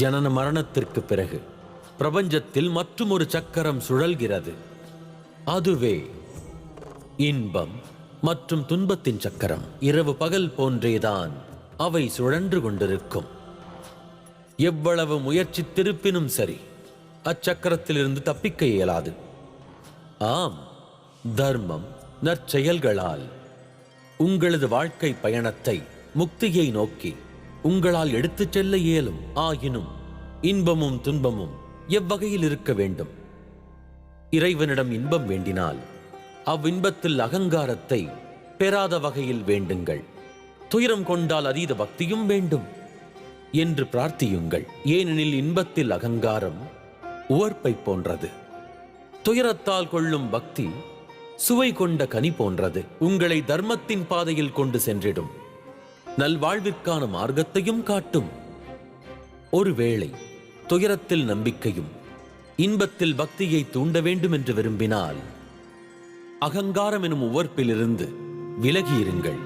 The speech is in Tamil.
ஜனன மரணத்திற்கு பிறகு பிரபஞ்சத்தில் மற்றுமொரு சக்கரம் சுழல்கிறது. அதுவே இன்பம் மற்றும் துன்பத்தின் சக்கரம். இரவு பகல் போன்றேதான் அவை சுழன்று கொண்டிருக்கும். எவ்வளவு முயற்சி திருப்பினும் சரி, அச்சக்கரத்திலிருந்து தப்பிக்க இயலாது. ஆம், தர்மம் நற்செயல்களால் உங்களது வாழ்க்கை பயணத்தை முக்தியை நோக்கி உங்களால் எடுத்துச் செல்ல இயலும். ஆயினும் இன்பமும் துன்பமும் எவ்வகையில் இருக்க வேண்டும்? இறைவனிடம் இன்பம் வேண்டினால் அவ்வின்பத்தில் அகங்காரத்தை பெறாத வகையில் வேண்டுங்கள். துயரம் கொண்டால் அதீத பக்தியும் வேண்டும் என்று பிரார்த்தியுங்கள். ஏனெனில் இன்பத்தில் அகங்காரம் உவர்ப்பை போன்றது, துயரத்தால் கொள்ளும் பக்தி சுவை கொண்ட கனி போன்றது. உங்களை தர்மத்தின் பாதையில் கொண்டு சென்றிடும், நல்வாழ்விற்கான மார்க்கத்தையும் காட்டும். ஒருவேளை துயரத்தில் நம்பிக்கையும் இன்பத்தில் பக்தியை தூண்ட வேண்டும் என்று விரும்பினால் அகங்காரம் எனும் உவர்ப்பிலிருந்து விலகியிருங்கள்.